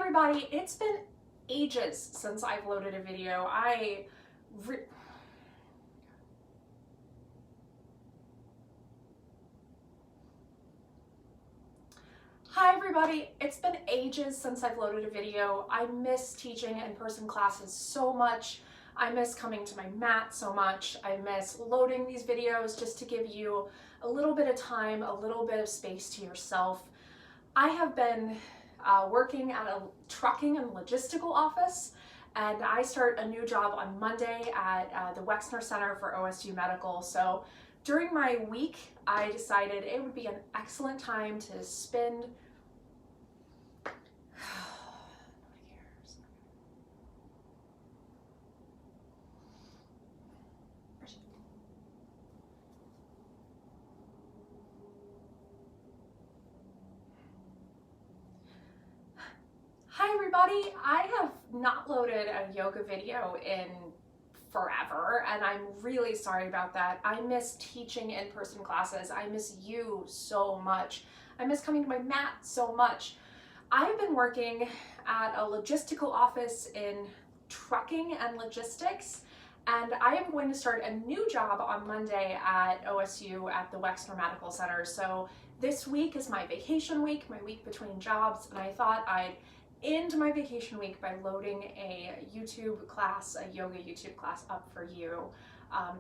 everybody, it's been ages since I've loaded a video. Hi everybody, it's been ages since I've loaded a video. I miss teaching in-person classes so much. I miss coming to my mat so much. I miss loading these videos just to give you a little bit of time, a little bit of space to yourself. I have been working at a trucking and logistical office, and I start a new job on Monday at the Wexner Center for OSU Medical. So during my week, I decided it would be an excellent time to spend Hi everybody, I have not loaded a yoga video in forever, and I'm really sorry about that. I miss teaching in-person classes. I miss you so much. I miss coming to my mat so much. I've been working at a logistical office in trucking and logistics, and I am going to start a new job on Monday at OSU at the Wexner Medical Center. So this week is my vacation week, my week between jobs, and I thought I'd end my vacation week by loading a YouTube class, a yoga YouTube class up for you,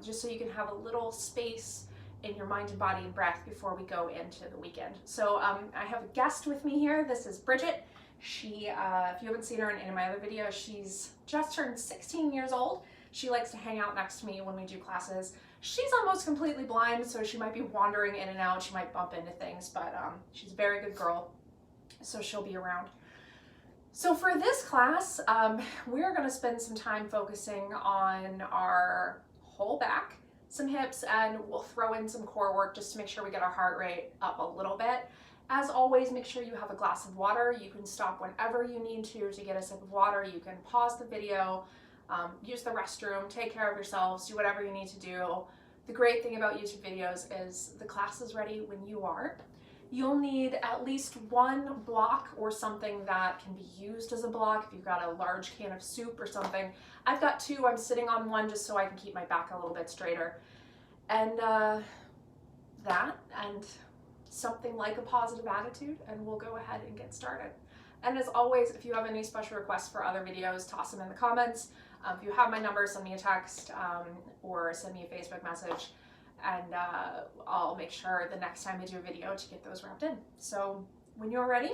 just so you can have a little space in your mind and body and breath before we go into the weekend. So I have a guest with me here. This is Bridget. She, if you haven't seen her in any of my other videos, she's just turned 16 years old. She likes to hang out next to me when we do classes. She's almost completely blind, so she might be wandering in and out. She might bump into things, but she's a very good girl, so she'll be around. So for this class, we're going to spend some time focusing on our whole back, some hips, and we'll throw in some core work just to make sure we get our heart rate up a little bit. As always, make sure you have a glass of water. You can stop whenever you need to get a sip of water. You can pause the video, use the restroom, take care of yourselves, do whatever you need to do. The great thing about YouTube videos is the class is ready when you are. You'll need at least one block or something that can be used as a block if you've got a large can of soup or something. I've got two. I'm sitting on one just so I can keep my back a little bit straighter. And that and something like a positive attitude, and we'll go ahead and get started. And as always, if you have any special requests for other videos, toss them in the comments. If you have my number, send me a text or send me a Facebook message. And I'll make sure the next time I do a video to get those wrapped in. So when you're ready,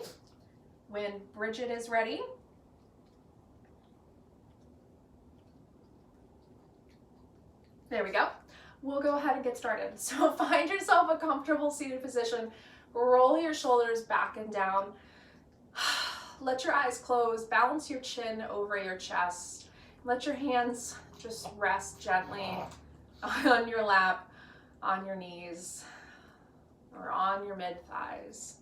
when Bridget is ready, there we go. We'll go ahead and get started. So find yourself a comfortable seated position, roll your shoulders back and down, let your eyes close, balance your chin over your chest, let your hands just rest gently on your lap, on your knees, or on your mid-thighs.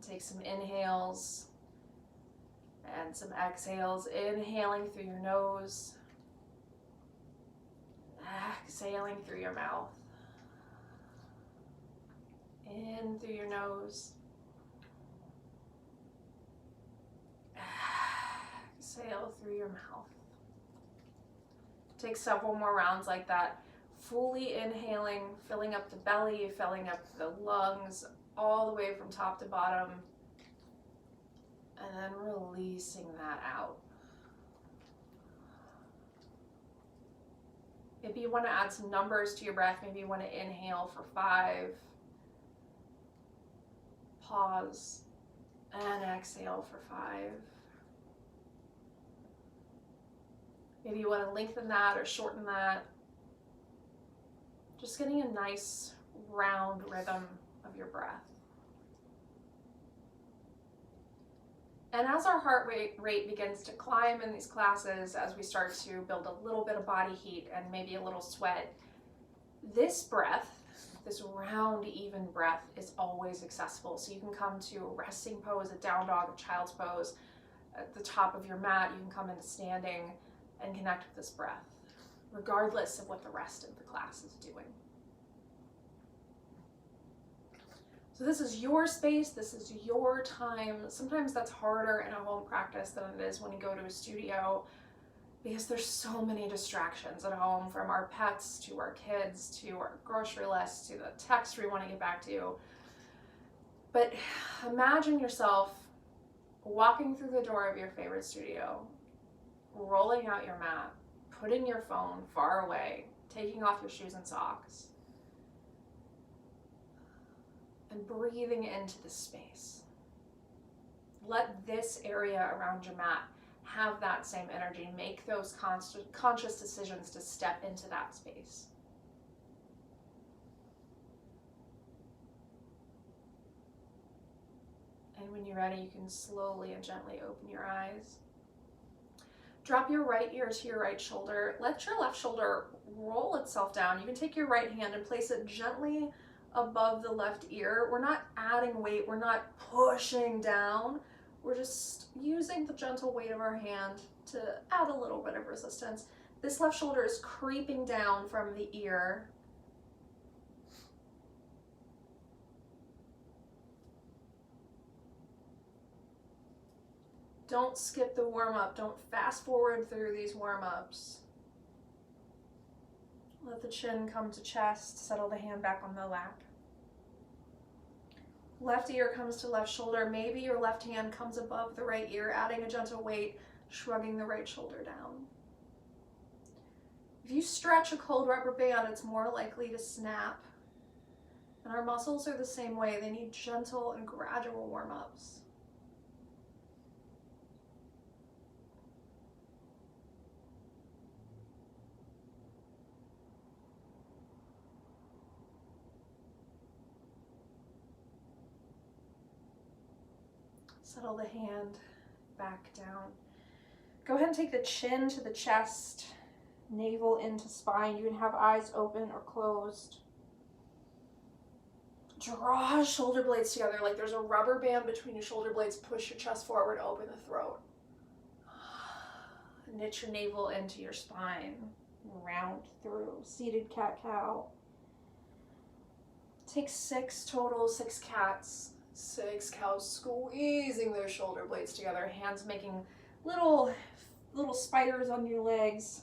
Take some inhales and some exhales, inhaling through your nose, exhaling through your mouth. In through your nose, exhale through your mouth. Take several more rounds like that, fully inhaling, filling up the belly, filling up the lungs, all the way from top to bottom, and then releasing that out. Maybe you want to add some numbers to your breath. Maybe you want to inhale for 5, pause, and exhale for 5. Maybe you want to lengthen that or shorten that. Just getting a nice round rhythm of your breath. And as our heart rate begins to climb in these classes, as we start to build a little bit of body heat and maybe a little sweat, this breath, this round, even breath, is always accessible. So you can come to a resting pose, a down dog, a child's pose. At the top of your mat, you can come into standing and connect with this breath, regardless of what the rest of the class is doing. So this is your space, this is your time. Sometimes that's harder in a home practice than it is when you go to a studio, because there's so many distractions at home, from our pets to our kids to our grocery list to the text we want to get back to. But imagine yourself walking through the door of your favorite studio, rolling out your mat, putting your phone far away, taking off your shoes and socks, and breathing into the space. Let this area around your mat have that same energy. Make those conscious decisions to step into that space. And when you're ready, you can slowly and gently open your eyes. Drop your right ear to your right shoulder. Let your left shoulder roll itself down. You can take your right hand and place it gently above the left ear. We're not adding weight. We're not pushing down. We're just using the gentle weight of our hand to add a little bit of resistance. This left shoulder is creeping down from the ear. Don't skip the warm-up. Don't fast forward through these warm-ups. Let the chin come to chest. Settle the hand back on the lap. Left ear comes to left shoulder. Maybe your left hand comes above the right ear, adding a gentle weight, shrugging the right shoulder down. If you stretch a cold rubber band, it's more likely to snap. And our muscles are the same way. They need gentle and gradual warm-ups. Settle the hand back down. Go ahead and take the chin to the chest, navel into spine. You can have eyes open or closed. Draw shoulder blades together like there's a rubber band between your shoulder blades. Push your chest forward, open the throat. Knit your navel into your spine. Round through. Seated cat-cow. Take 6 total, 6 cats. 6 cows squeezing their shoulder blades together, hands making little spiders on your legs.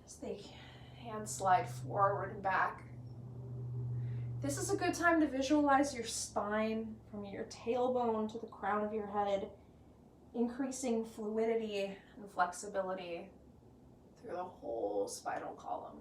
As they hands slide forward and back. This is a good time to visualize your spine from your tailbone to the crown of your head, increasing fluidity and flexibility through the whole spinal column.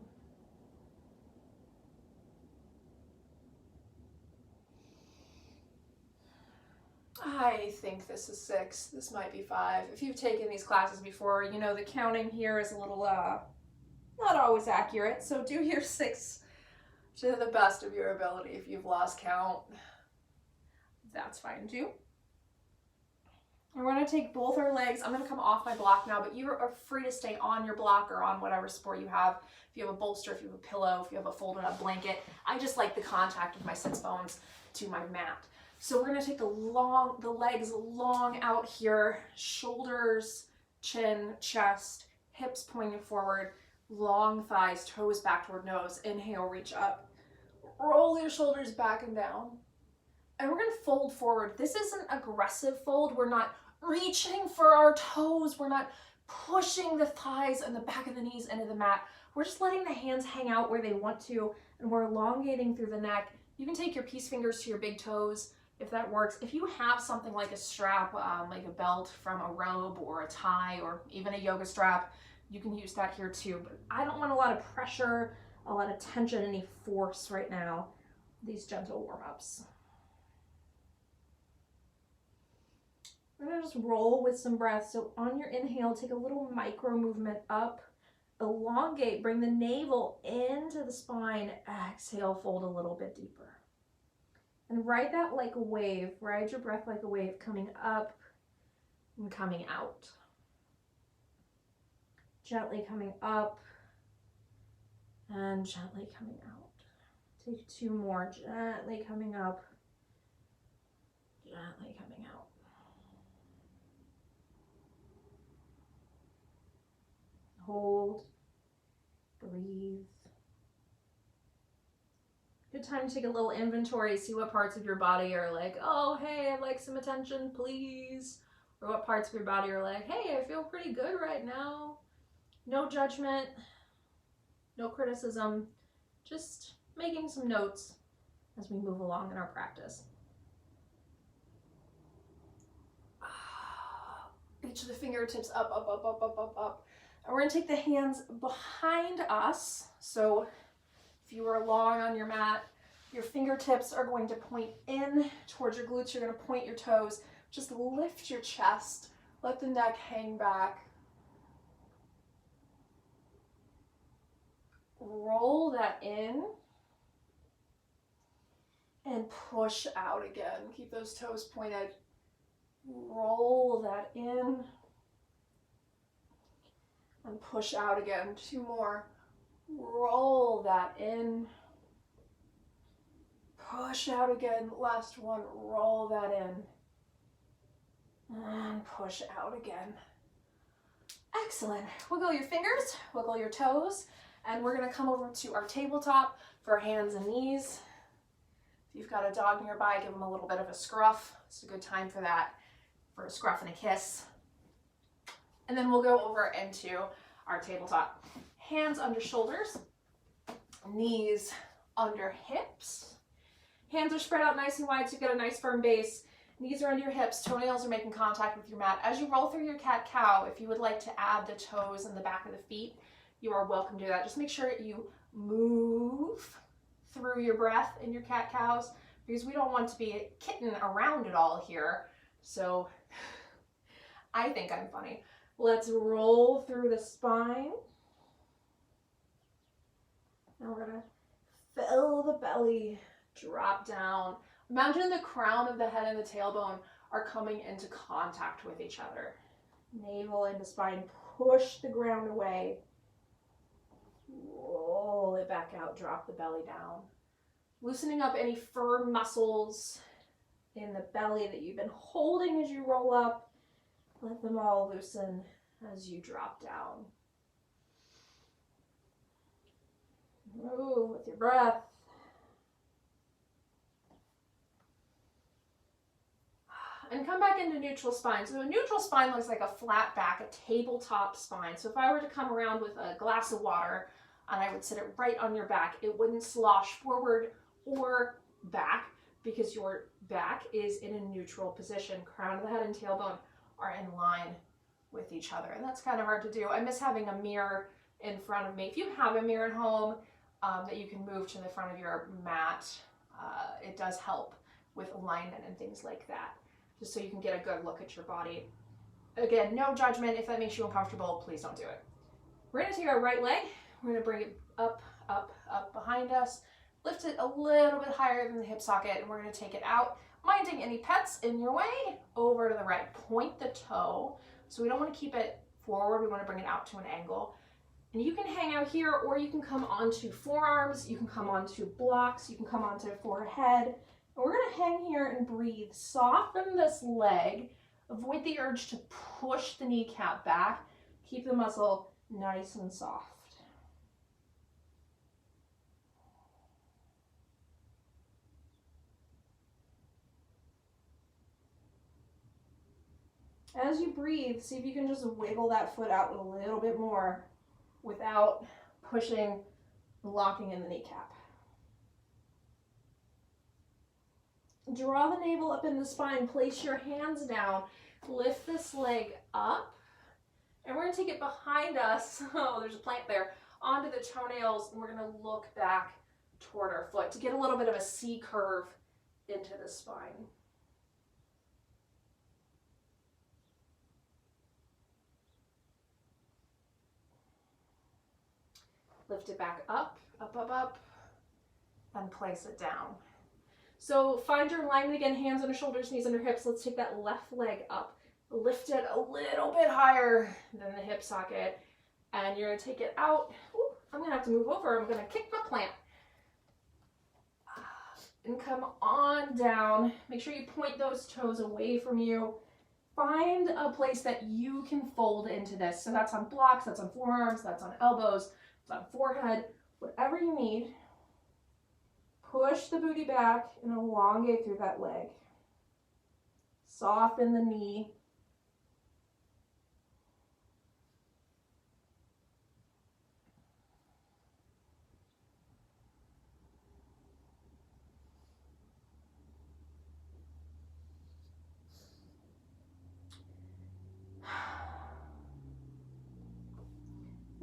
I think this is 6. This might be 5. If you've taken these classes before, you know the counting here is a little not always accurate. So do your 6 to the best of your ability. If you've lost count, that's fine too. And we're going to take both our legs. I'm going to come off my block now, but you are free to stay on your block or on whatever support you have. If you have a bolster, if you have a pillow, if you have a folded up blanket. I just like the contact of my sits bones to my mat. So we're gonna take the legs long out here, shoulders, chin, chest, hips pointing forward, long thighs, toes back toward nose. Inhale, reach up. Roll your shoulders back and down. And we're gonna fold forward. This is an aggressive fold. We're not reaching for our toes. We're not pushing the thighs and the back of the knees into the mat. We're just letting the hands hang out where they want to, and we're elongating through the neck. You can take your peace fingers to your big toes, if that works. If you have something like a strap, like a belt from a robe or a tie or even a yoga strap, you can use that here too. But I don't want a lot of pressure, a lot of tension, any force right now. These gentle warm-ups. We're gonna just roll with some breath. So on your inhale, take a little micro movement up, elongate, bring the navel into the spine. Exhale, fold a little bit deeper. And ride that like a wave. Ride your breath like a wave, coming up and coming out. Gently coming up and gently coming out. Take 2 more. Gently coming up, gently coming out. Hold, breathe. Good Good time to take a little inventory, see what parts of your body are like, oh, hey, I'd like some attention, please. Or what parts of your body are like, hey, I feel pretty good right now. No judgment, no criticism, just making some notes as we move along in our practice. Reach the fingertips up, up, up, up, up, up, up. And we're gonna take the hands behind us. So if you are long on your mat, your fingertips are going to point in towards your glutes. You're gonna point your toes. Just lift your chest. Let the neck hang back. Roll that in. And push out again. Keep those toes pointed. Roll that in. And push out again. 2 more. Roll that in. Push out again. Last one. Roll that in. And push out again. Excellent. Wiggle your fingers, wiggle your toes, and we're going to come over to our tabletop for hands and knees. If you've got a dog nearby, give them a little bit of a scruff. It's a good time for that, for a scruff and a kiss. And then we'll go over into our tabletop. Hands under shoulders, knees under hips. Hands are spread out nice and wide so you get a nice firm base. Knees are under your hips, toenails are making contact with your mat. As you roll through your cat-cow, if you would like to add the toes and the back of the feet, you are welcome to do that. Just make sure you move through your breath in your cat-cows, because we don't want to be kitten around it all here. So I think I'm funny. Let's roll through the spine. Now we're gonna fill the belly, drop down. Imagine the crown of the head and the tailbone are coming into contact with each other. Navel into spine, push the ground away. Roll it back out, drop the belly down. Loosening up any firm muscles in the belly that you've been holding as you roll up. Let them all loosen as you drop down. Move with your breath. And come back into neutral spine. So a neutral spine looks like a flat back, a tabletop spine. So if I were to come around with a glass of water and I would sit it right on your back, it wouldn't slosh forward or back because your back is in a neutral position. Crown of the head and tailbone are in line with each other. And that's kind of hard to do. I miss having a mirror in front of me. If you have a mirror at home that you can move to the front of your mat, it does help with alignment and things like that, just so you can get a good look at your body. Again, no judgment. If that makes you uncomfortable, please don't do it. We're gonna take our right leg, we're gonna bring it up, up, up behind us, lift it a little bit higher than the hip socket, and we're gonna take it out, minding any pets in your way, over to the right. Point the toe. So we don't wanna keep it forward, we wanna bring it out to an angle. And you can hang out here, or you can come onto forearms, you can come onto blocks, you can come onto forehead. And we're gonna hang here and breathe. Soften this leg. Avoid the urge to push the kneecap back. Keep the muscle nice and soft. As you breathe, see if you can just wiggle that foot out a little bit more without pushing, locking in the kneecap. Draw the navel up in the spine, place your hands down, lift this leg up, and we're gonna take it behind us, oh, there's a plant there, onto the toenails, and we're gonna look back toward our foot to get a little bit of a C curve into the spine. Lift it back up, up, up, up, and place it down. So find your alignment again, hands under shoulders, knees under hips. Let's take that left leg up, lift it a little bit higher than the hip socket, and you're gonna take it out. Ooh, I'm gonna have to move over. I'm gonna kick my plant. And come on down. Make sure you point those toes away from you. Find a place that you can fold into this. So that's on blocks, that's on forearms, that's on elbows, it's on forehead, whatever you need. push the booty back and elongate through that leg. Soften the knee.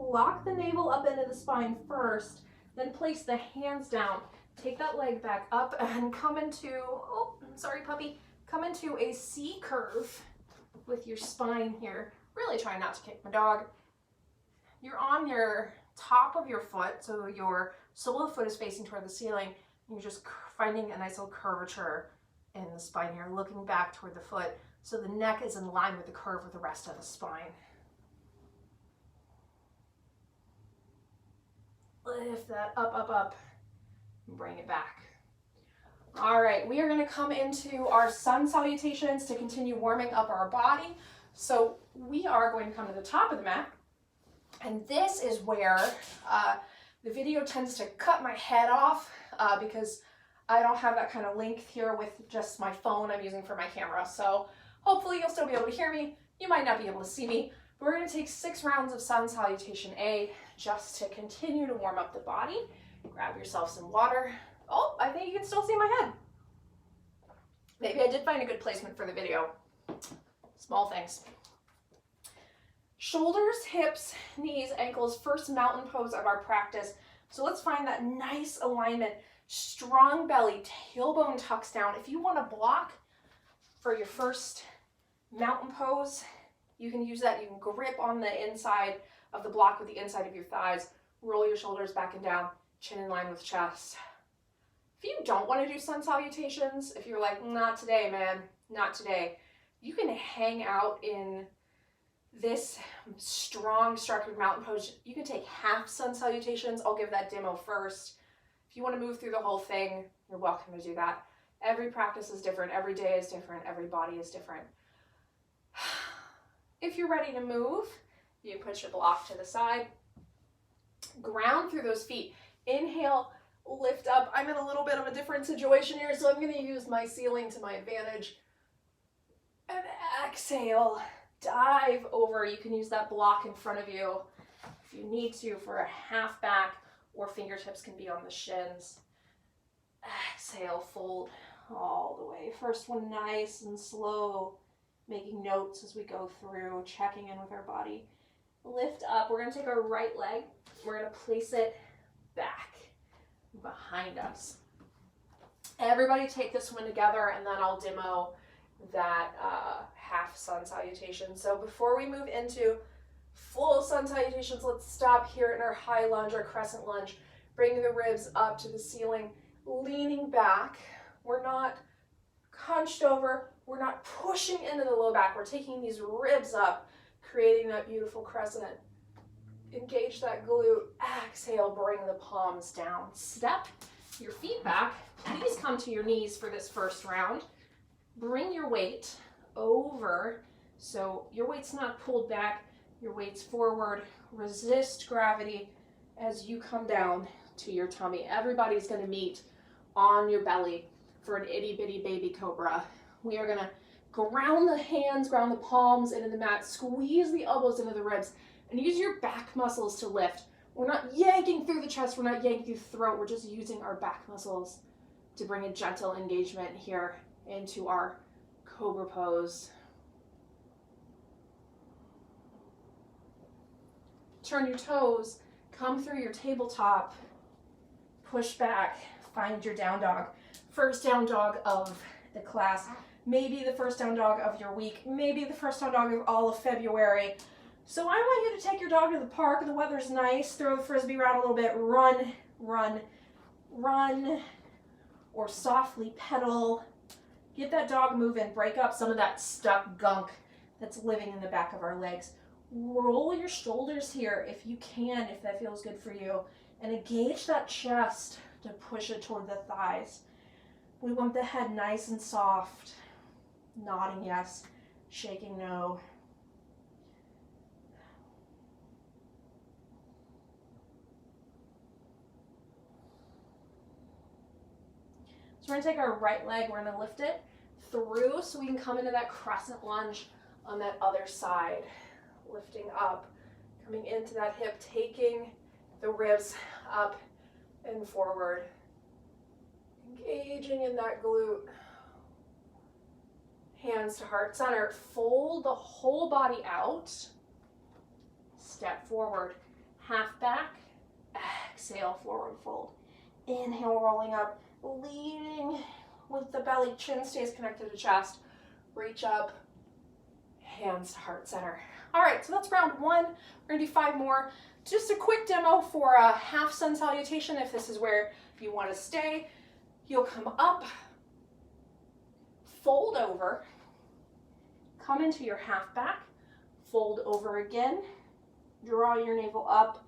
Lock the navel up into the spine first, then place the hands down. Take that leg back up and come into, oh, sorry puppy, come into a C curve with your spine here. Really try not to kick my dog. You're on your top of your foot, so your sole of the foot is facing toward the ceiling. You're just finding a nice little curvature in the spine here, looking back toward the foot, so the neck is in line with the curve of the rest of the spine. Lift that up, up, up, and bring it back. All right, we are gonna come into our sun salutations to continue warming up our body. So we are going to come to the top of the mat, and this is where the video tends to cut my head off because I don't have that kind of length here with just my phone I'm using for my camera. So hopefully you'll still be able to hear me. You might not be able to see me. We're going to take 6 rounds of sun salutation A just to continue to warm up the body. Grab yourself some water. Oh, I think you can still see my head. Maybe I did find a good placement for the video. Small things. Shoulders, hips, knees, ankles, first mountain pose of our practice. So let's find that nice alignment. Strong belly, tailbone tucks down. If you want to block for your first mountain pose, you can use that. You can grip on the inside of the block with the inside of your thighs. Roll your shoulders back and down, chin in line with chest. If you don't want to do sun salutations, if you're like, not today, man, not today, you can hang out in this strong structured mountain pose. You can take half sun salutations. I'll give that demo first. If you want to move through the whole thing, you're welcome to do that. Every practice is different. Every day is different. Every body is different. If you're ready to move, you put your block to the side. Ground through those feet. Inhale, lift up. I'm in a little bit of a different situation here, so I'm going to use my ceiling to my advantage. And exhale, dive over. You can use that block in front of you if you need to for a half back, or fingertips can be on the shins. Exhale, fold all the way. First one nice and slow, making notes as we go through, checking in with our body. Lift up. We're going to take our right leg. We're going to place it back behind us. Everybody take this one together, and then I'll demo that half sun salutation. So before we move into full sun salutations, let's stop here in our high lunge, our crescent lunge. Bring the ribs up to the ceiling, leaning back. We're not hunched over. We're not pushing into the low back. We're taking these ribs up, creating that beautiful crescent. Engage that glute. Exhale, bring the palms down. Step your feet back. Please come to your knees for this first round. Bring your weight over, so your weight's not pulled back, your weight's forward. Resist gravity as you come down to your tummy. Everybody's going to meet on your belly for an itty bitty baby cobra. We are going to ground the hands, ground the palms into the mat, squeeze the elbows into the ribs, and use your back muscles to lift. We're not yanking through the chest, we're not yanking through the throat, we're just using our back muscles to bring a gentle engagement here into our cobra pose. Turn your toes, come through your tabletop, push back, find your down dog. First down dog of the class, maybe the first down dog of your week, maybe the first down dog of all of February. So I want you to take your dog to the park, the weather's nice, throw the frisbee around a little bit, run, run, run, or softly pedal. Get that dog moving, break up some of that stuck gunk that's living in the back of our legs. Roll your shoulders here if you can, if that feels good for you, and engage that chest to push it toward the thighs. We want the head nice and soft, nodding yes, shaking no. So we're gonna take our right leg, we're gonna lift it through so we can come into that crescent lunge on that other side. Lifting up, coming into that hip, taking the ribs up and forward. Engaging in that glute. Hands to heart center. Fold the whole body out. Step forward. Half back. Exhale, forward fold. Inhale, rolling up. Leading with the belly. Chin stays connected to chest. Reach up. Hands to heart center. All right, so that's round one. We're gonna do 5 more. Just a quick demo for a half sun salutation. If this is where you want to stay, you'll come up, fold over, come into your half back, fold over again, draw your navel up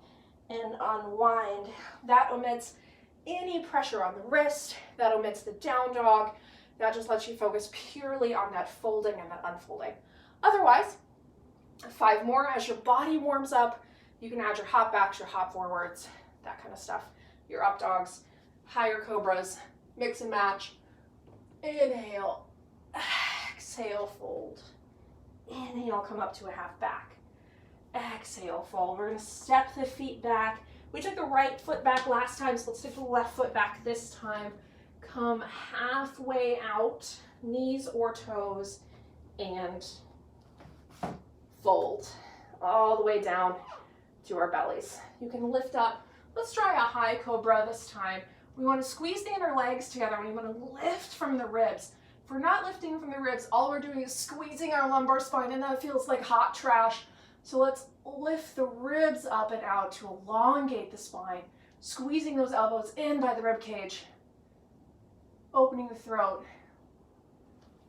and unwind. That omits any pressure on the wrist, that omits the down dog, that just lets you focus purely on that folding and that unfolding. Otherwise, 5 more. As your body warms up, you can add your hop backs, your hop forwards, that kind of stuff. Your up dogs, higher cobras, mix and match. Inhale, exhale, fold. Inhale, come up to a half back. Exhale, fold. We're gonna step the feet back. We took the right foot back last time, so let's take the left foot back this time. Come halfway out, knees or toes, and fold all the way down to our bellies. You can lift up. Let's try a high cobra this time. We want to squeeze the inner legs together and we want to lift from the ribs. If we're not lifting from the ribs, all we're doing is squeezing our lumbar spine, and that feels like hot trash. So let's lift the ribs up and out to elongate the spine, squeezing those elbows in by the rib cage, opening the throat.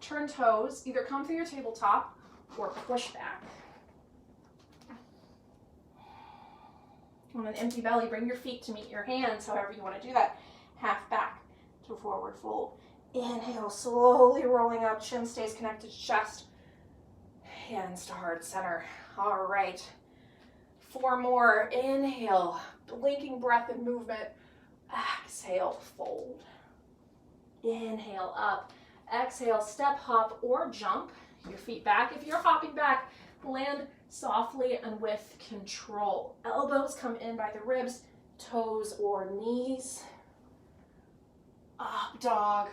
Turn toes, either come through your tabletop or push back. On an empty belly, bring your feet to meet your hands, however you want to do that. Half back to forward fold. Inhale, slowly rolling up, chin stays connected to chest. Hands to heart center. All right. 4 more. Inhale, blinking breath and movement. Exhale, fold. Inhale, up. Exhale, step, hop, or jump. Your feet back. If you're hopping back, land softly and with control. Elbows come in by the ribs, toes or knees. Up dog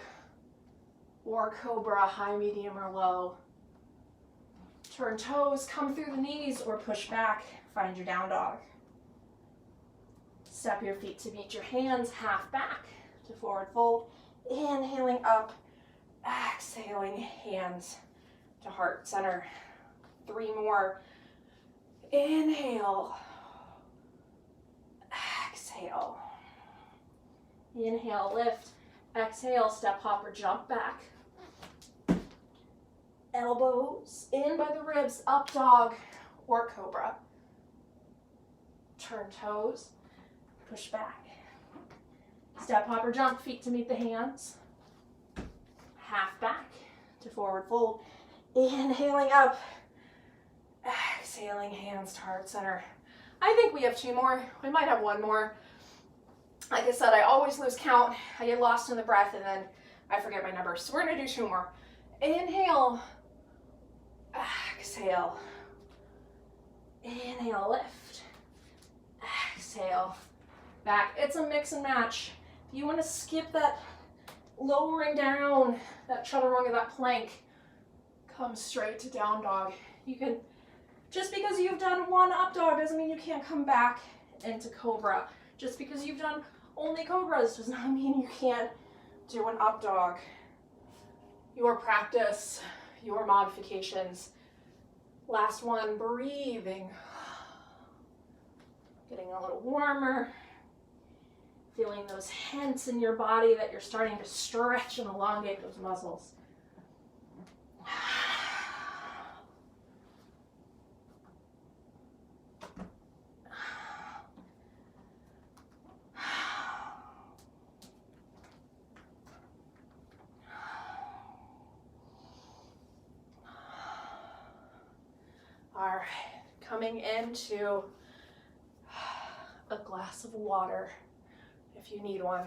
or cobra, high, medium, or low. Turn toes, come through the knees or push back. Find your down dog. Step your feet to meet your hands, half back to forward fold. Inhaling up, exhaling, hands to heart center. 3 more. Inhale, exhale. Inhale, lift. Exhale, step, hop, or jump back. Elbows in by the ribs, up dog or cobra. Turn toes, push back. Step, hop, or jump, feet to meet the hands. Half back to forward fold. Inhaling up, exhaling, hands to heart center. I think we have 2 more. We might have 1 more. Like I said, I always lose count. I get lost in the breath and then I forget my numbers. So we're gonna do 2 more. Inhale, exhale. Inhale, lift. Exhale, back. It's a mix and match. If you wanna skip that lowering down, that chaturanga, that plank, come straight to down dog. You can, just because you've done 1 up dog doesn't mean you can't come back into cobra. Just because you've done only cobras does not mean you can't do an up dog. Your practice, your modifications. Last one, breathing. Getting a little warmer. Feeling those hints in your body that you're starting to stretch and elongate those muscles. All right, coming into a glass of water if you need one.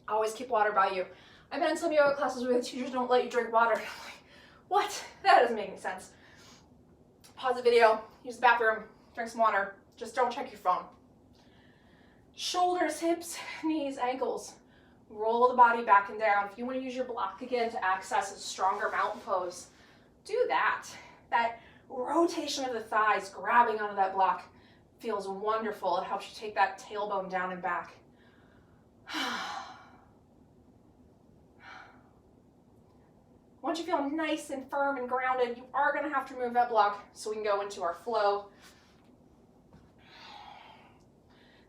Always keep water by you. I've been in some yoga classes where the teachers don't let you drink water. I'm like, what? That doesn't make any sense. Pause the video, use the bathroom, drink some water. Just don't check your phone. Shoulders, hips, knees, ankles. Roll the body back and down. If you want to use your block again to access a stronger mountain pose, do that. That rotation of the thighs, grabbing onto that block, feels wonderful. It helps you take that tailbone down and back. Once you feel nice and firm and grounded, you are going to have to remove that block so we can go into our flow.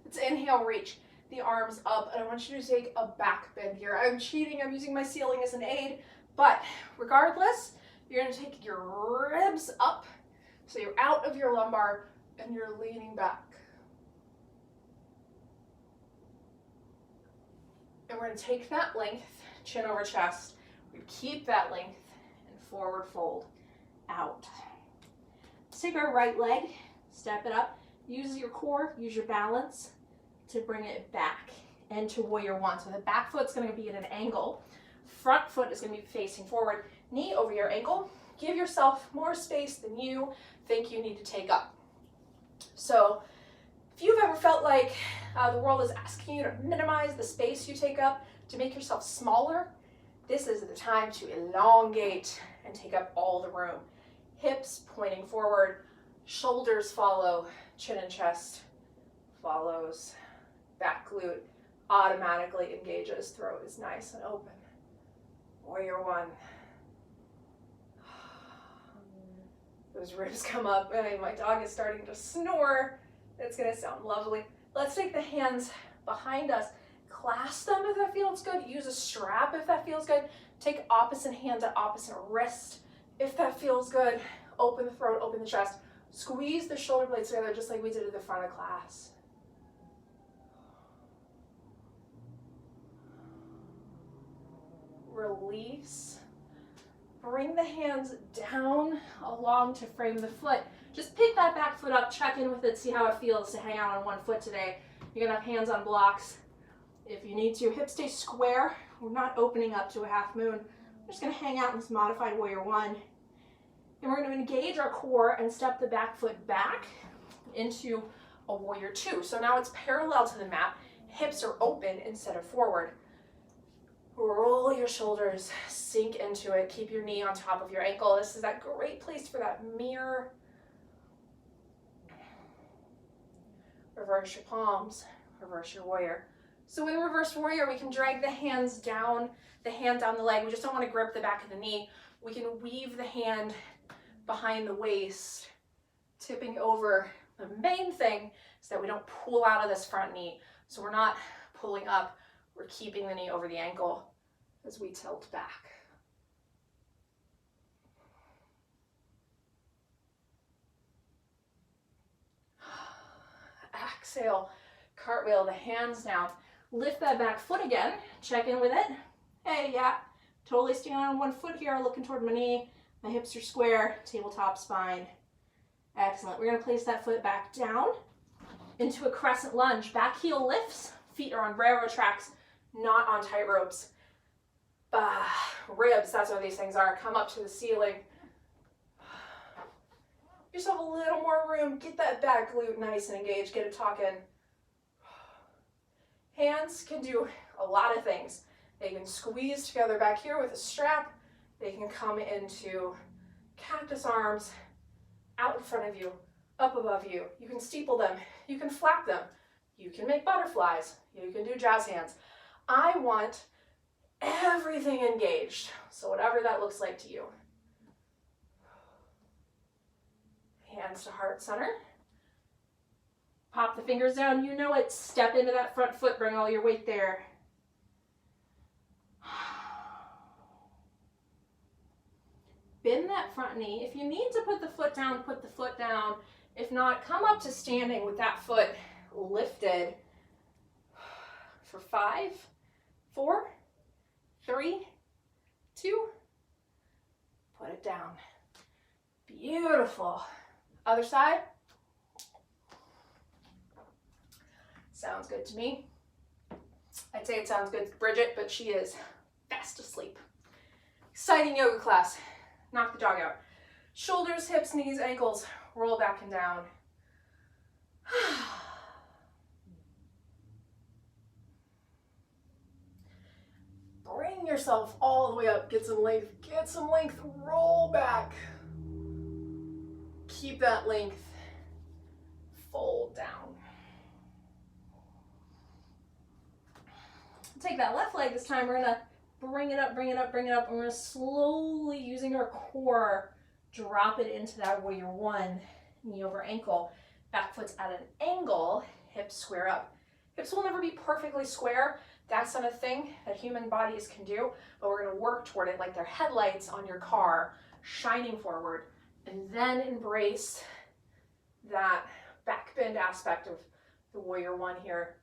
Let's inhale, reach the arms up, and I want you to take a back bend here. I'm cheating, I'm using my ceiling as an aid, but regardless, you're going to take your ribs up so you're out of your lumbar and you're leaning back. And we're going to take that length, chin over chest. We keep that length and forward fold out. Let's take our right leg, step it up. Use your core, use your balance to bring it back into warrior one. So the back foot's going to be at an angle. Front foot is going to be facing forward. Knee over your ankle. Give yourself more space than you think you need to take up. So if you've ever felt like the world is asking you to minimize the space you take up, to make yourself smaller, this is the time to elongate and take up all the room. Hips pointing forward, shoulders follow, chin and chest follows. Back glute automatically engages, throat is nice and open. Warrior one. Those ribs come up, and my dog is starting to snore. It's gonna sound lovely. Let's take the hands behind us. Clasp them if that feels good. Use a strap if that feels good. Take opposite hand to opposite wrist if that feels good. Open the throat, open the chest. Squeeze the shoulder blades together just like we did at the front of class. Release. Bring the hands down along to frame the foot. Just pick that back foot up, check in with it, see how it feels to hang out on one foot today. You're gonna have hands on blocks if you need to. Hips stay square. We're not opening up to a half moon. We're just gonna hang out in this modified warrior one. And we're gonna engage our core and step the back foot back into a warrior two. So now it's parallel to the mat. Hips are open instead of forward. Roll your shoulders, sink into it. Keep your knee on top of your ankle. This is that great place for that mirror. Reverse your palms, reverse your warrior. So in reverse warrior, we can drag the hands down, the hand down the leg. We just don't want to grip the back of the knee. We can weave the hand behind the waist, tipping over. The main thing is that we don't pull out of this front knee. So we're not pulling up. We're keeping the knee over the ankle as we tilt back. Exhale, cartwheel the hands down. Lift that back foot again. Check in with it. Hey, yeah, totally standing on one foot here, looking toward my knee. My hips are square, tabletop spine. Excellent. We're going to place that foot back down into a crescent lunge. Back heel lifts. Feet are on railroad tracks, not on tight ropes. Ribs, that's what these things are. Come up to the ceiling. Give yourself a little more room. Get that back glute nice and engaged. Get it talking. Hands can do a lot of things. They can squeeze together back here with a strap. They can come into cactus arms out in front of you, up above you. You can steeple them. You can flap them. You can make butterflies. You can do jazz hands. I want everything engaged. So whatever that looks like to you. Hands to heart center. Pop the fingers down. You know it. Step into that front foot. Bring all your weight there. Bend that front knee. If you need to put the foot down, put the foot down. If not, come up to standing with that foot lifted for 5, 4, 3, 2, put it down. Beautiful. Other side. Sounds good to me. I Can't say it sounds good to Bridget, but she is fast asleep. Exciting yoga class. Knock the dog out. Shoulders, hips, knees, ankles, roll back and down. Bring yourself all the way up. Get some length, roll back. Keep that length. Fold down. Take that left leg this time. We're gonna bring it up, bring it up, bring it up. And we're gonna slowly, using our core, drop it into that warrior one. Knee over ankle. Back foot's at an angle. Hips square up. Hips will never be perfectly square. That's not a thing that human bodies can do, but we're gonna work toward it like they're headlights on your car, shining forward, and then embrace that back bend aspect of the warrior one here.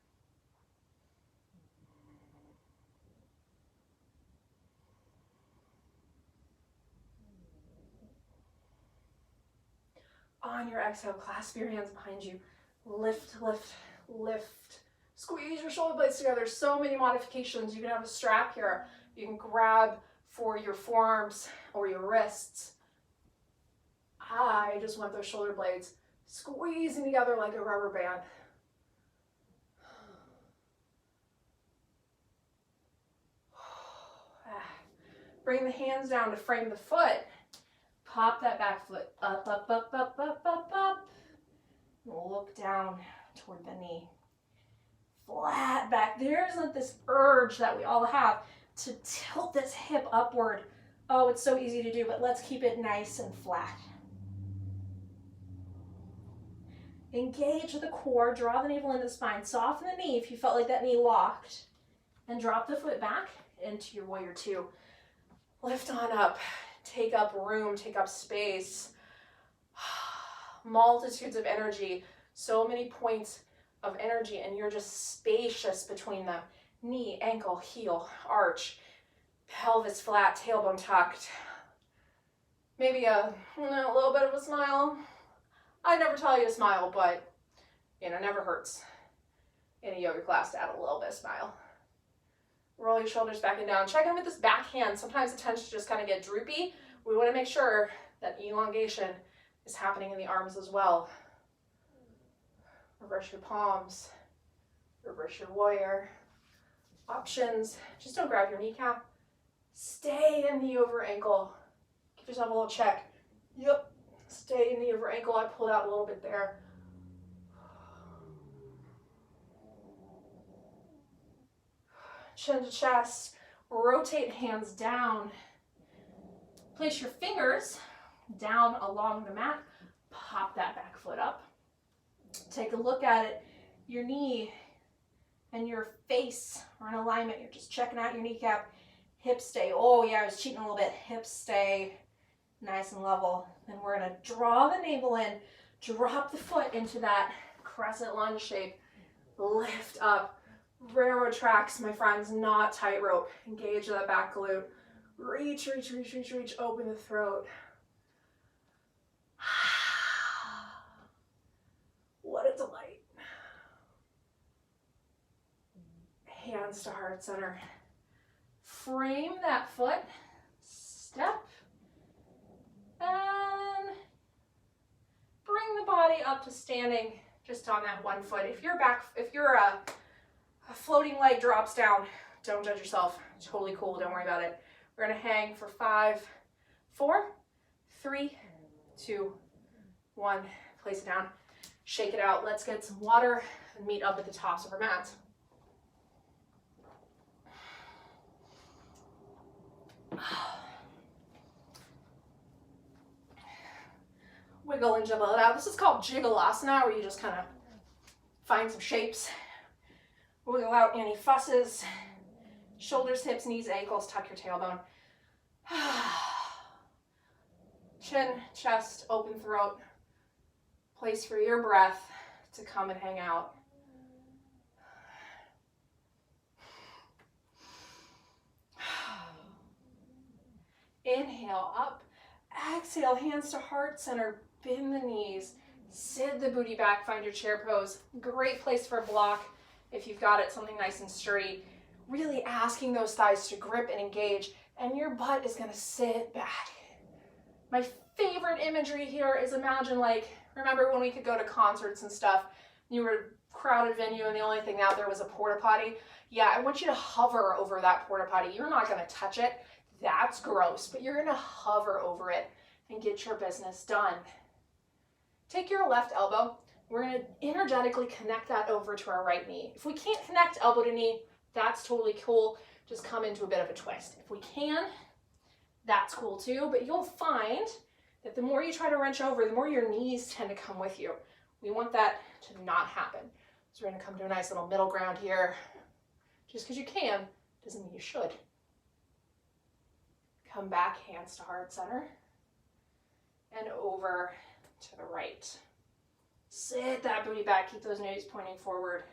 On your exhale, clasp your hands behind you. Lift, lift, lift. Squeeze your shoulder blades together. So many modifications. You can have a strap here. You can grab for your forearms or your wrists. I just want those shoulder blades squeezing together like a rubber band. Bring the hands down to frame the foot. Pop that back foot up, up, up, up, up, up, up. Look down toward the knee. Flat back. There isn't this urge that we all have to tilt this hip upward. Oh, it's so easy to do, but let's keep it nice and flat. Engage the core, draw the navel into the spine, soften the knee if you felt like that knee locked, and drop the foot back into your warrior two. Lift on up, take up room, take up space. Multitudes of energy, so many points of energy, and you're just spacious between them. Knee, ankle, heel, arch, pelvis flat, tailbone tucked. Maybe a little bit of a smile. I never tell you to smile, but never hurts in a yoga class to add a little bit of smile. Roll your shoulders back and down. Check in with this back hand. Sometimes it tends to just kind of get droopy. We want to make sure that elongation is happening in the arms as well. Reverse your palms. Reverse your warrior. Options. Just don't grab your kneecap. Stay in knee over ankle. Give yourself a little check. Yep. Stay in knee over ankle. I pulled out a little bit there. Chin to chest. Rotate hands down. Place your fingers down along the mat. Pop that back foot up. Take a look at it. Your knee and your face are in alignment. You're just checking out your kneecap. Hips stay. Oh yeah, I was cheating a little bit. Hips stay nice and level. Then we're gonna draw the navel in, drop the foot into that crescent lunge shape. Lift up. Railroad tracks, my friends, not tightrope. Engage that back glute. Reach, reach, reach, reach, reach. Open the throat. What a delight. Hands to heart center. Frame that foot. Step. And bring the body up to standing just on that one foot. If you're a floating leg drops down, don't judge yourself. Totally cool, don't worry about it. We're gonna hang for 5, 4, 3, 2, 1. Place it down, shake it out. Let's get some water and meet up at the tops of our mats. Wiggle and jiggle it out. This is called jiggleasana, where you just kind of find some shapes. Wiggle out any fusses. Shoulders, hips, knees, ankles, tuck your tailbone. Chin, chest, open throat. Place for your breath to come and hang out. Inhale up. Exhale, hands to heart center. Bend the knees. Sit the booty back. Find your chair pose. Great place for a block. If you've got it, something nice and sturdy. really asking those thighs to grip and engage, and your butt is gonna sit back. My favorite imagery here is imagine, like, remember when we could go to concerts and stuff, you were a crowded venue and the only thing out there was a porta potty? Yeah, I want you to hover over that porta potty. You're not gonna touch it. That's gross, but you're gonna hover over it and get your business done. Take your left elbow. We're gonna energetically connect that over to our right knee. If we can't connect elbow to knee, that's totally cool. Just come into a bit of a twist. If we can, that's cool too, but you'll find that the more you try to wrench over, the more your knees tend to come with you. We want that to not happen. So we're gonna come to a nice little middle ground here. Just because you can, doesn't mean you should. Come back, hands to heart center, and over to the right. Sit that booty back, keep those knees pointing forward.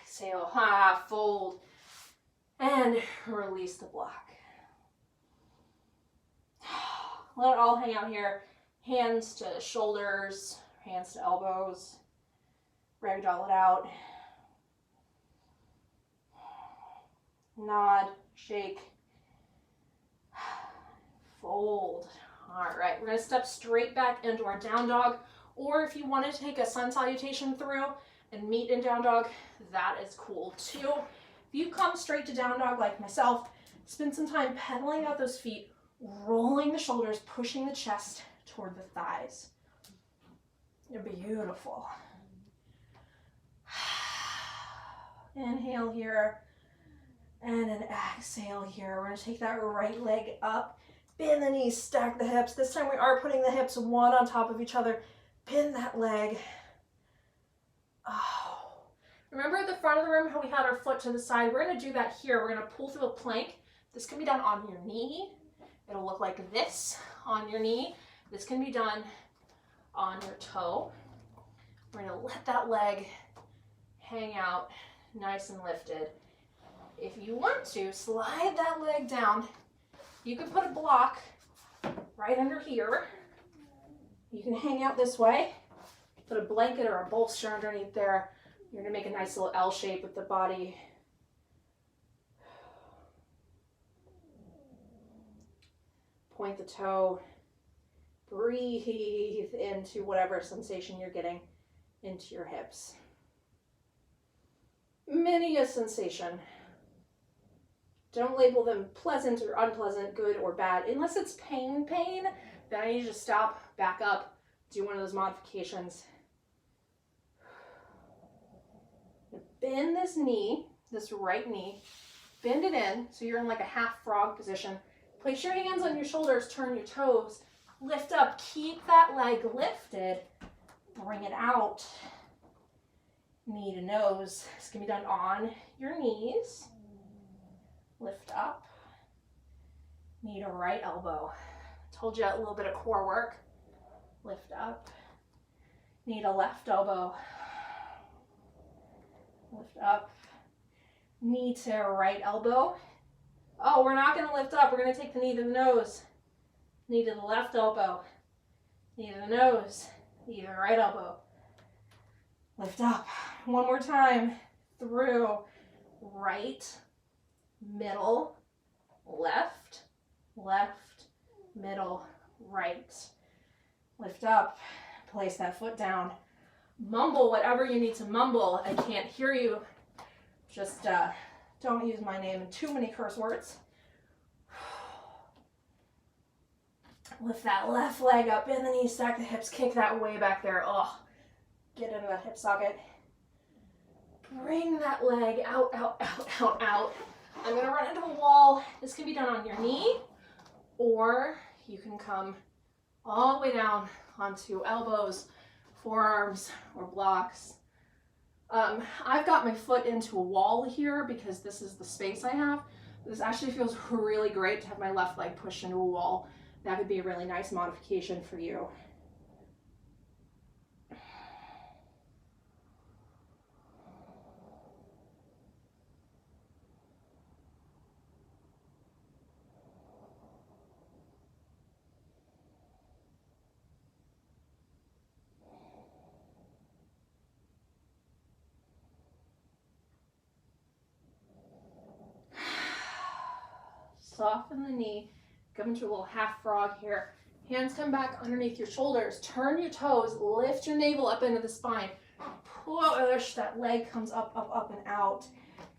Exhale, fold, and release the block. Let it all hang out here. Hands to shoulders, hands to elbows. Ragdoll it out. Nod, shake, fold. All right, we're gonna step straight back into our down dog, or if you want to take a sun salutation through and meet in down dog, that is cool too. If you come straight to down dog like myself, spend some time pedaling out those feet, rolling the shoulders, pushing the chest toward the thighs. You're beautiful. Inhale here. And an exhale here. We're going to take that right leg up, bend the knees, stack the hips. This time we are putting the hips one on top of each other. Bend that leg. Oh. Remember at the front of the room how we had our foot to the side? We're going to do that here. We're going to pull through a plank. This can be done on your knee. It'll look like this on your knee. This can be done on your toe. We're going to let that leg hang out nice and lifted. If you want to, slide that leg down. You can put a block right under here. You can hang out this way. Put a blanket or a bolster underneath there. You're gonna make a nice little L shape with the body. Point the toe. Breathe into whatever sensation you're getting into your hips. Many a sensation. Don't label them pleasant or unpleasant, good or bad. Unless it's pain, then I need you to stop, back up, do one of those modifications. Bend this knee, this right knee, bend it in so you're in like a half frog position. Place your hands on your shoulders, turn your toes, lift up, keep that leg lifted, bring it out. Knee to nose. This can be done on your knees. Lift up, knee to right elbow. Told you a little bit of core work. Lift up, knee to left elbow. Lift up, knee to right elbow. Oh, we're not gonna lift up. We're gonna take the knee to the nose. Knee to the left elbow. Knee to the nose. Knee to the right elbow. Lift up. One more time. Through right, middle, left, left, middle, right. Lift up, place that foot down. Mumble whatever you need to mumble. I can't hear you. Just don't use my name in too many curse words. Lift that left leg up, bend the knees, stack the hips, kick that way back there. Oh, get into that hip socket. Bring that leg out, out, out, out, out. I'm gonna run into a wall. This can be done on your knee, or you can come all the way down onto elbows, forearms, or blocks. I've got my foot into a wall here because this is the space I have. This actually feels really great to have my left leg pushed into a wall. That would be a really nice modification for you. Soften the knee. Come into a little half frog here. Hands come back underneath your shoulders. Turn your toes. Lift your navel up into the spine. Push. That leg comes up, up, up, and out.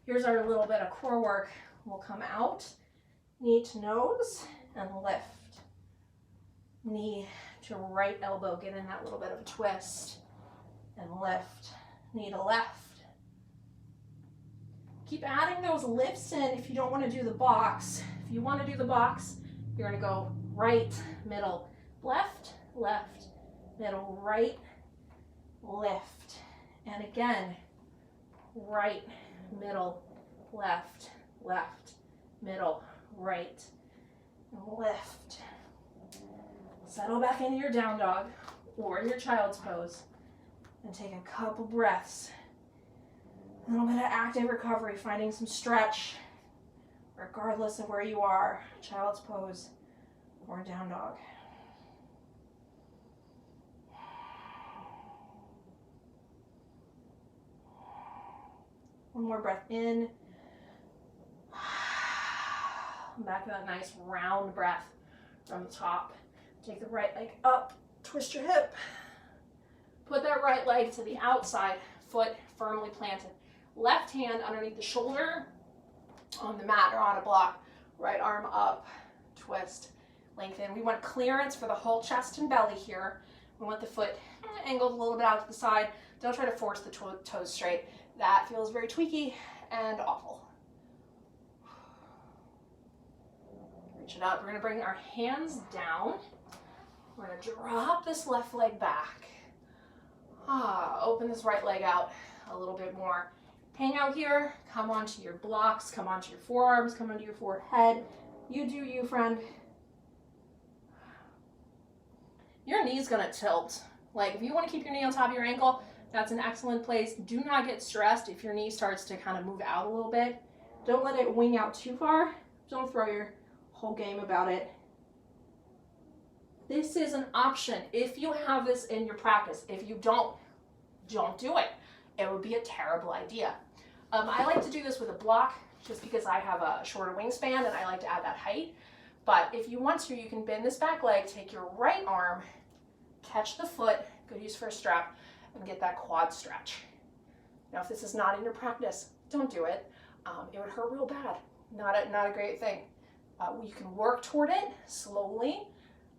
Here's our little bit of core work. We'll come out. Knee to nose and lift. Knee to right elbow. Get in that little bit of a twist and lift. Knee to left. Keep adding those lifts in if you don't want to do the box. If you want to do the box, you're going to go right, middle, left, left, middle, right, lift. And again, right, middle, left, left, middle, right, lift. Settle back into your down dog or your child's pose and take a couple breaths. A little bit of active recovery, finding some stretch, regardless of where you are, child's pose or down dog. One more breath in. Back to that nice round breath from the top. Take the right leg up, twist your hip. Put that right leg to the outside, foot firmly planted. Left hand underneath the shoulder on the mat or on a block. Right arm up, twist, lengthen. We want clearance for the whole chest and belly here. We want the foot angled a little bit out to the side. Don't try to force the toes straight. That feels very tweaky and awful. Reach it up. We're going to bring our hands down. We're going to drop this left leg back. Open this right leg out a little bit more. Hang out here, come onto your blocks, come onto your forearms, come onto your forehead. You do you, friend. Your knee's gonna tilt. Like if you wanna keep your knee on top of your ankle, that's an excellent place. Do not get stressed if your knee starts to kind of move out a little bit. Don't let it wing out too far. Don't throw your whole game about it. This is an option if you have this in your practice. If you don't do it. It would be a terrible idea. I like to do this with a block just because I have a shorter wingspan and I like to add that height. But if you want to, you can bend this back leg, take your right arm, catch the foot, good use for a strap, and get that quad stretch. Now, if this is not in your practice, don't do it. It would hurt real bad. Not a great thing. You can work toward it slowly.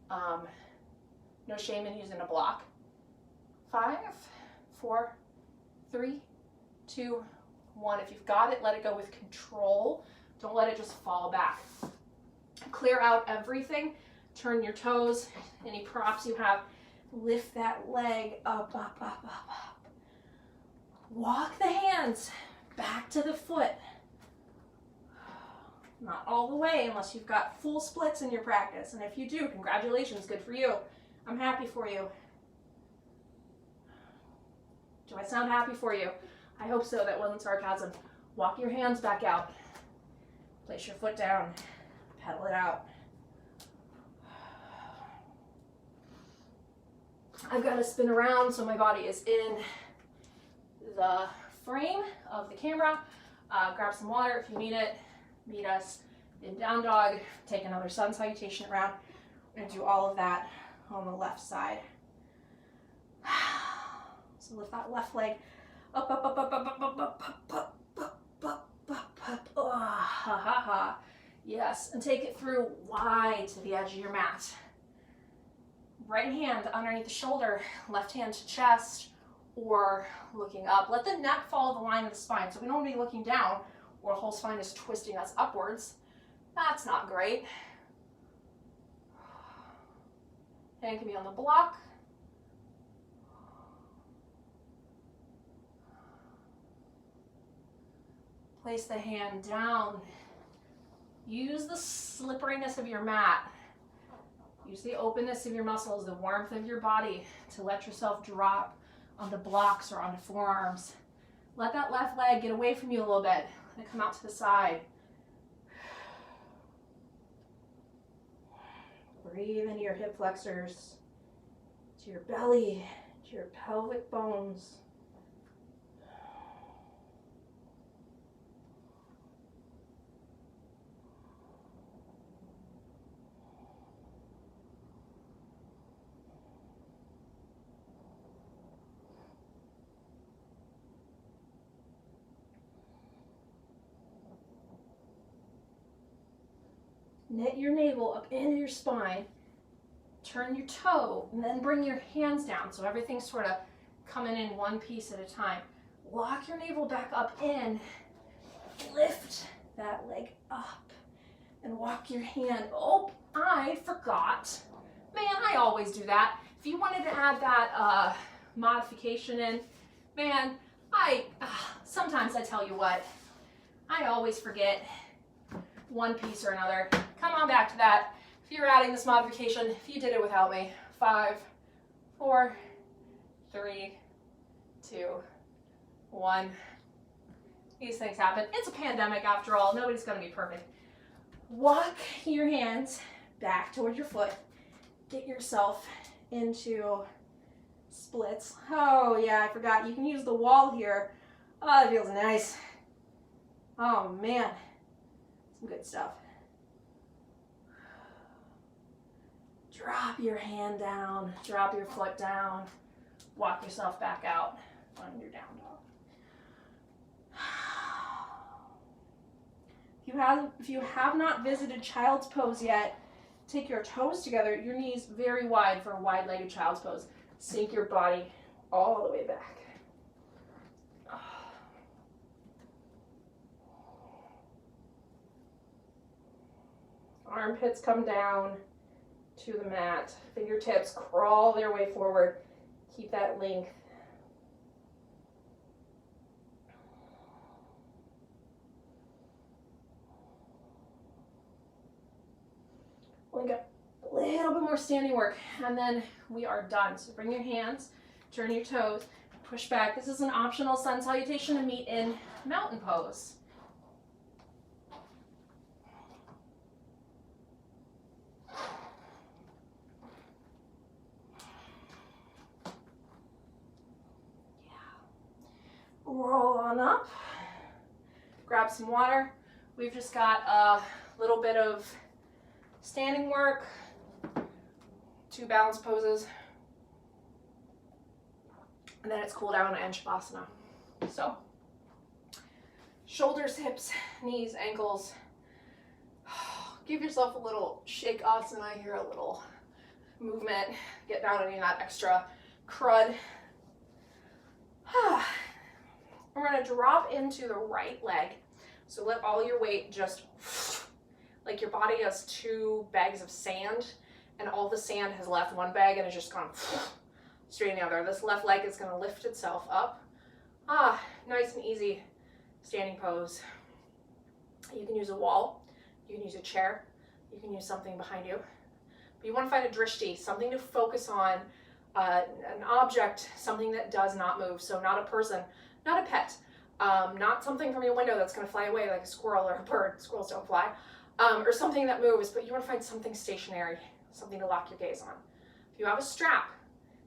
No shame in using a block. 5, 4, 3, 2, 1. If you've got it, let it go with control. Don't let it just fall back. Clear out everything. Turn your toes. Any props you have. Lift that leg up, up, up, up, up. Walk the hands back to the foot. Not all the way unless you've got full splits in your practice. And if you do, congratulations, good for you. I'm happy for you. Do I sound happy for you? I hope so. That wasn't sarcasm. Walk your hands back out. Place your foot down. Pedal it out. I've got to spin around so my body is in the frame of the camera. Grab some water if you need it. Meet us in down dog. Take another sun salutation around. We're going to do all of that on the left side. So lift that left leg up, up, up, up, up, up, up, up, up, up, up, up, up, up. Oh, ha, ha, ha. Yes, and take it through wide to the edge of your mat. Right hand underneath the shoulder, left hand to chest, or looking up. Let the neck follow the line of the spine. So we don't want to be looking down or the whole spine is twisting us upwards. That's not great. Hand can be on the block. Place the hand down. Use the slipperiness of your mat. Use the openness of your muscles, the warmth of your body to let yourself drop onto blocks or onto forearms. Let that left leg get away from you a little bit. Let it come out to the side. Breathe into your hip flexors, to your belly, to your pelvic bones. Knit your navel up into your spine. Turn your toe, and then bring your hands down so everything's sort of coming in one piece at a time. Lock your navel back up in. Lift that leg up and walk your hand. Oh, I forgot. Man, I always do that. If you wanted to add that modification in, man, sometimes I tell you what, I always forget one piece or another. Come on back to that. If you're adding this modification, if you did it without me, 5, 4, 3, 2, 1. These things happen. It's a pandemic after all. Nobody's going to be perfect. Walk your hands back toward your foot. Get yourself into splits. Oh yeah, I forgot. You can use the wall here. Oh, that feels nice. Oh man, some good stuff. Drop your hand down. Drop your foot down. Walk yourself back out on your down dog. If you have not visited child's pose yet, take your toes together, your knees very wide for a wide-legged child's pose. Sink your body all the way back. Armpits come down to the mat. Fingertips crawl their way forward. Keep that length. We got a little bit more standing work, and then we are done. So bring your hands, turn your toes, push back. This is an optional sun salutation to meet in mountain pose. Roll on up, grab some water. We've just got a little bit of standing work, 2 balance poses, and then it's cool down and Shavasana. So, shoulders, hips, knees, ankles. Give yourself a little shake asana here, a little movement. Get down any of that extra crud. We're going to drop into the right leg. So let all your weight just, like your body has 2 bags of sand, and all the sand has left one bag and it's just gone straight in the other. This left leg is going to lift itself up. Nice and easy standing pose. You can use a wall, you can use a chair, you can use something behind you. But you want to find a drishti, something to focus on, an object, something that does not move. So not a person, not a pet, not something from your window that's going to fly away like a squirrel or a bird. Squirrels don't fly. Or something that moves, but you want to find something stationary, something to lock your gaze on. If you have a strap,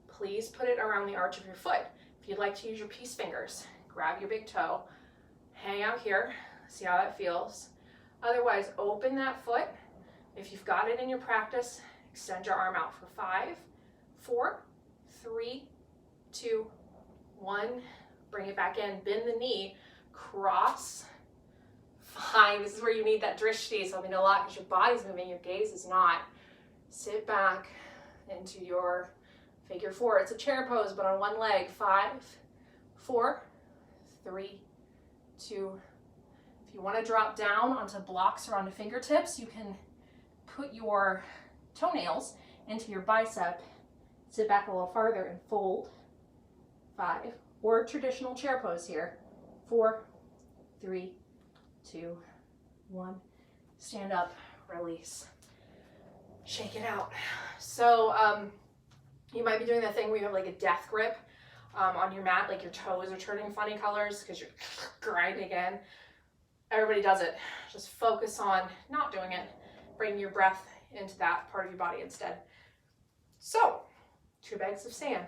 please put it around the arch of your foot. If you'd like to use your peace fingers, grab your big toe, hang out here, see how that feels. Otherwise, open that foot. If you've got it in your practice, extend your arm out for 5, 4, 3, 2, 1. Bring it back in, bend the knee, cross. Fine, this is where you need that drishti, something to lock because your body's moving, your gaze is not. Sit back into your figure 4. It's a chair pose, but on one leg. 5, 4, 3, 2. If you want to drop down onto blocks or onto fingertips, you can put your toenails into your bicep. Sit back a little farther and fold. 5, or traditional chair pose here. 4, 3, 2, 1. Stand up, release. Shake it out. So you might be doing that thing where you have like a death grip on your mat, like your toes are turning funny colors because you're grinding in. Everybody does it. Just focus on not doing it. Bring your breath into that part of your body instead. So, 2 bags of sand.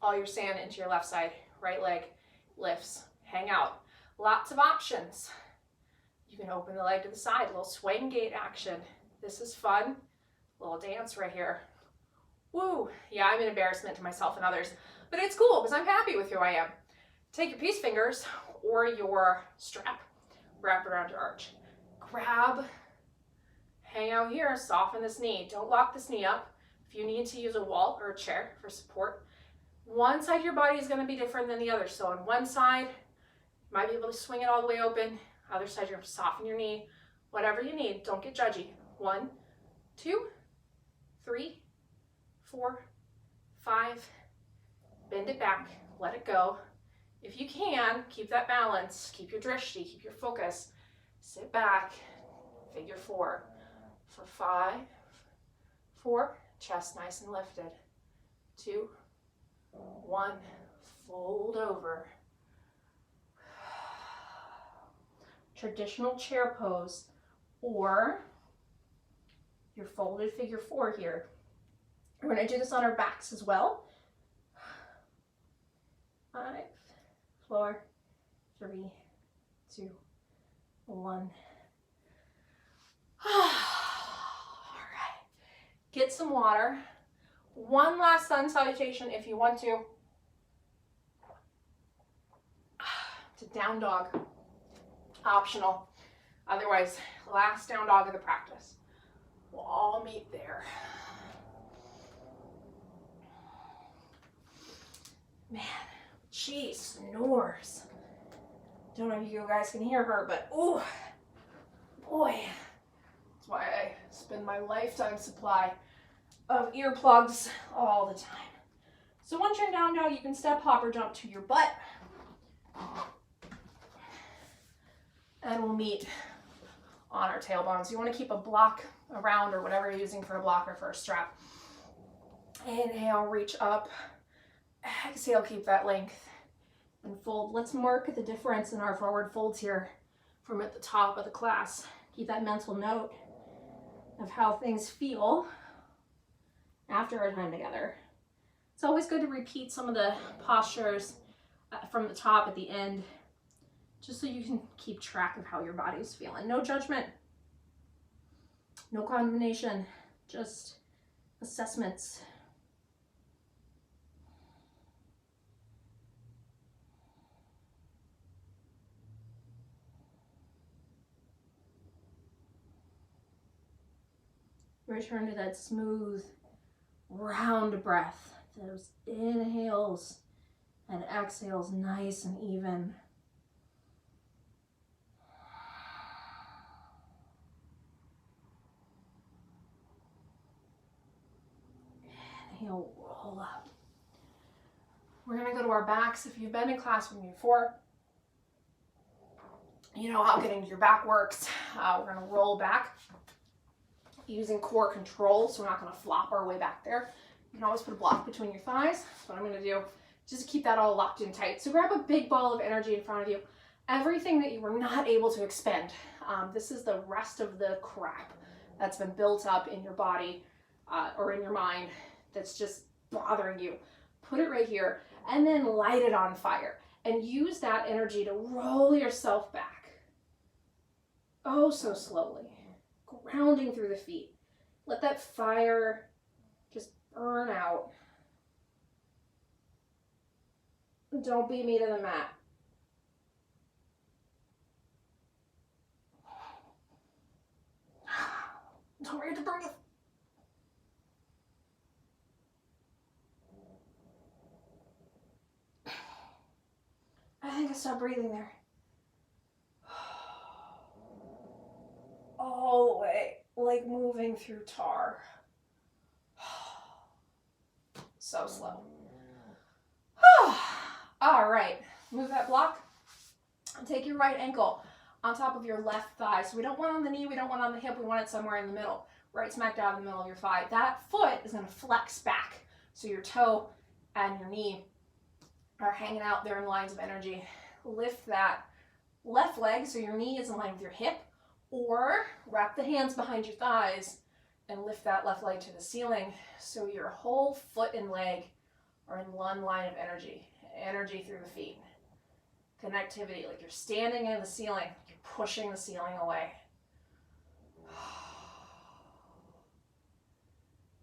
All your sand into your left side. Right leg lifts. Hang out. Lots of options. You can open the leg to the side. A little swing gait action. This is fun. A little dance right here. Woo! Yeah, I'm an embarrassment to myself and others. But it's cool because I'm happy with who I am. Take your peace fingers or your strap. Wrap it around your arch. grab, hang out here, soften this knee. Don't lock this knee up. If you need to use a wall or a chair for support, one side of your body is going to be different than the other. So on one side, you might be able to swing it all the way open. Other side, you're going to soften your knee. Whatever you need, don't get judgy. 1, 2, 3, 4, 5. Bend it back, let it go. If you can, keep that balance, keep your drishti, keep your focus. Sit back, figure 4 for 5, 4, chest nice and lifted. 2, 1, fold over. Traditional chair pose, or your folded figure 4 here. We're going to do this on our backs as well. 5, 4, 3, 2, 1. All right. Get some water. One last sun salutation if you want to. To down dog. Optional. Otherwise, last down dog of the practice. We'll all meet there. Man, she snores. Don't know if you guys can hear her, but oh boy. That's why I spend my lifetime supply of earplugs all the time. So once you're in down dog, you can step, hop, or jump to your butt. And we'll meet on our tailbones. You want to keep a block around or whatever you're using for a block or for a strap. Inhale, reach up. Exhale, keep that length. And fold. Let's mark the difference in our forward folds here from at the top of the class. Keep that mental note of how things feel after our time together. It's always good to repeat some of the postures from the top at the end, just so you can keep track of how your body's feeling. No judgment, no condemnation, just assessments. Return to that smooth, round breath. Those inhales and exhales nice and even. Inhale, roll up. We're gonna go to our backs. If you've been in class with me before, you know how getting to your back works. We're gonna roll back using core control, so we're not gonna flop our way back there. You can always put a block between your thighs. That's what I'm gonna do, just to keep that all locked in tight. So grab a big ball of energy in front of you. Everything that you were not able to expend. This is the rest of the crap that's been built up in your body or in your mind that's just bothering you. Put it right here and then light it on fire and use that energy to roll yourself back. Oh, so slowly. Grounding through the feet. Let that fire just burn out. Don't beat me to the mat. Don't forget to breathe. I think I stopped breathing there. All the way, like moving through tar. So slow. All right, move that block. Take your right ankle on top of your left thigh. So we don't want it on the knee, we don't want it on the hip, we want it somewhere in the middle. Right smack down in the middle of your thigh. That foot is gonna flex back. So your toe and your knee are hanging out there in lines of energy. Lift that left leg so your knee is in line with your hip, or wrap the hands behind your thighs and lift that left leg to the ceiling so your whole foot and leg are in one line of energy. Energy through the feet. Connectivity, like you're standing in the ceiling, you're pushing the ceiling away.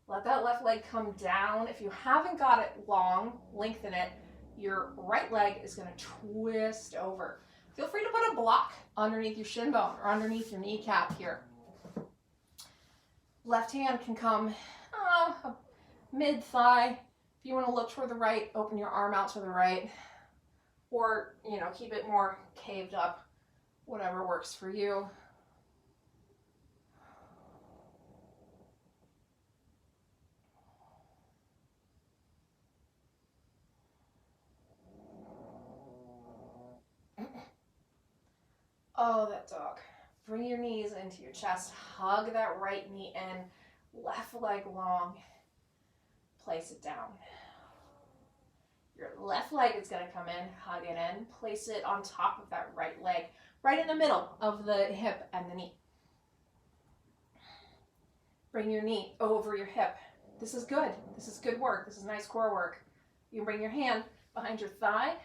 Let that left leg come down. If you haven't got it long, lengthen it. Your right leg is going to twist over. Feel free to put a block underneath your shin bone or underneath your kneecap here. Left hand can come mid-thigh. If you want to look toward the right, open your arm out to the right. Or, keep it more caved up, whatever works for you. Oh, that dog. Bring your knees into your chest. Hug that right knee in. Left leg long. Place it down. Your left leg is going to come in. Hug it in. Place it on top of that right leg. Right in the middle of the hip and the knee. Bring your knee over your hip. This is good. This is good work. This is nice core work. You can bring your hand behind your thigh.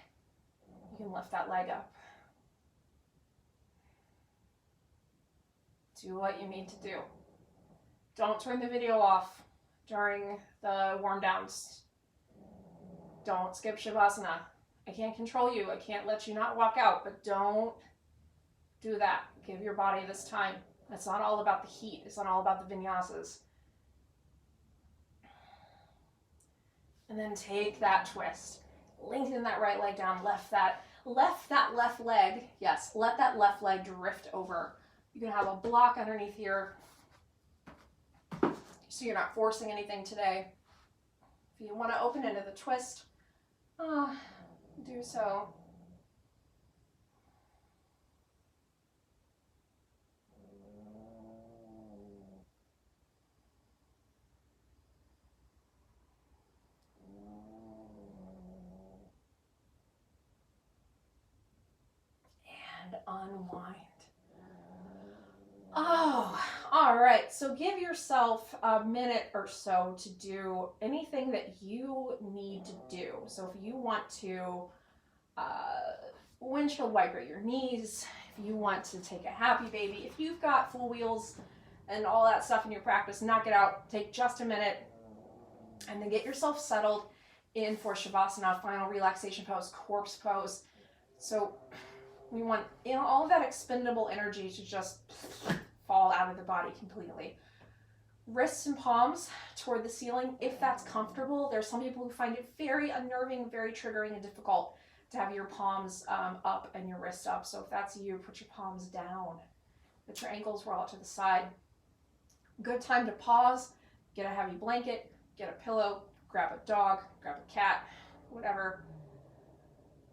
You can lift that leg up. Do what you need to do. Don't turn the video off during the warm downs. Don't skip Shavasana. I can't control you. I can't let you not walk out, but don't do that. Give your body this time. It's not all about the heat. It's not all about the vinyasas. And then take that twist. Lengthen that right leg down. Left that left leg. Yes, let that left leg drift over. You can have a block underneath here so you're not forcing anything today. If you want to open into the twist, do so. And unwind. Oh, all right. So give yourself a minute or so to do anything that you need to do. So if you want to windshield wiper your knees, if you want to take a happy baby, if you've got full wheels and all that stuff in your practice, knock it out. Take just a minute and then get yourself settled in for Shavasana, final relaxation pose, corpse pose. So we want all of that expendable energy to just fall out of the body completely. Wrists and palms toward the ceiling, if that's comfortable. There's some people who find it very unnerving, very triggering and difficult to have your palms up and your wrists up. So if that's you, put your palms down. Let your ankles roll out to the side. Good time to pause, get a heavy blanket, get a pillow, grab a dog, grab a cat, whatever.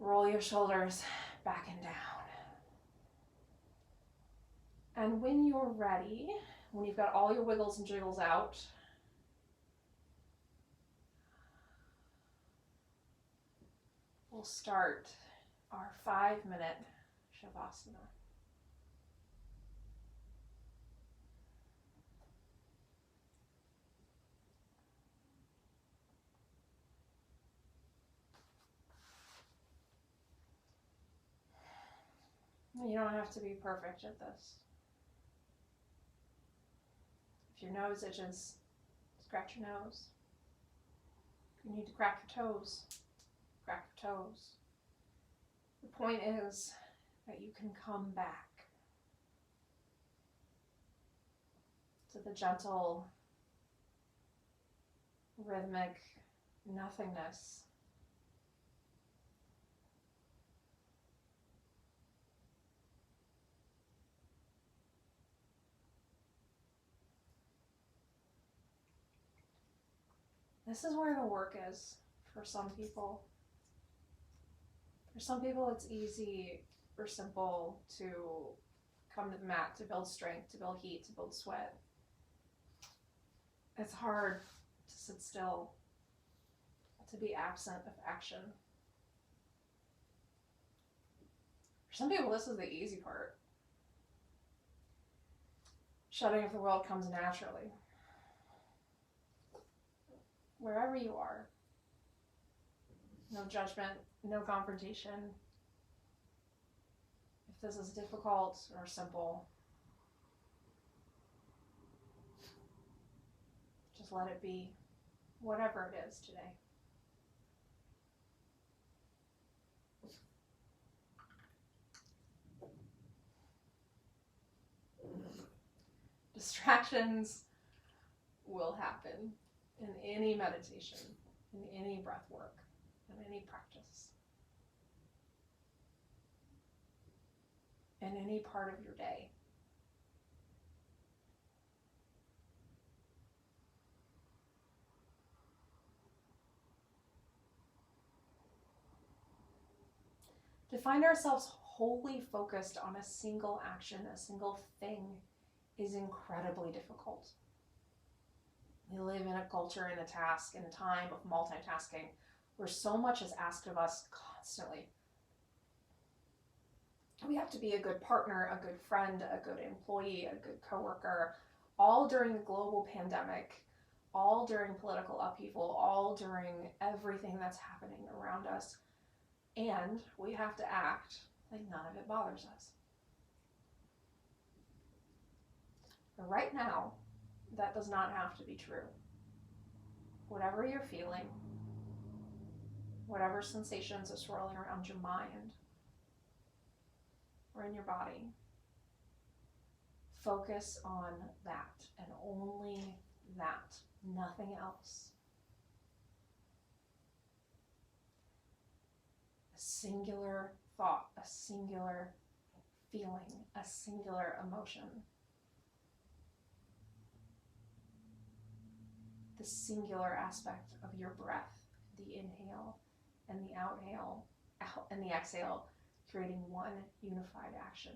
Roll your shoulders back and down. And when you're ready, when you've got all your wiggles and jiggles out, we'll start our 5-minute Shavasana. You don't have to be perfect at this. If your nose itches, scratch your nose. If you need to crack your toes, crack your toes. The point is that you can come back to the gentle, rhythmic nothingness. This is where the work is for some people. For some people, it's easy or simple to come to the mat, to build strength, to build heat, to build sweat. It's hard to sit still, to be absent of action. For some people, this is the easy part. Shutting off the world comes naturally. Wherever you are. No judgment, no confrontation. If this is difficult or simple, just let it be, whatever it is today. Distractions will happen in any meditation, in any breath work, in any practice, in any part of your day. To find ourselves wholly focused on a single action, a single thing, is incredibly difficult. We live in a culture, in a task, in a time of multitasking, where so much is asked of us constantly. We have to be a good partner, a good friend, a good employee, a good coworker, all during the global pandemic, all during political upheaval, all during everything that's happening around us. And we have to act like none of it bothers us. But right now, that does not have to be true. Whatever you're feeling, whatever sensations are swirling around your mind or in your body, focus on that and only that, nothing else. A singular thought, a singular feeling, a singular emotion. The singular aspect of your breath, the inhale and the outhale, and the exhale, creating one unified action.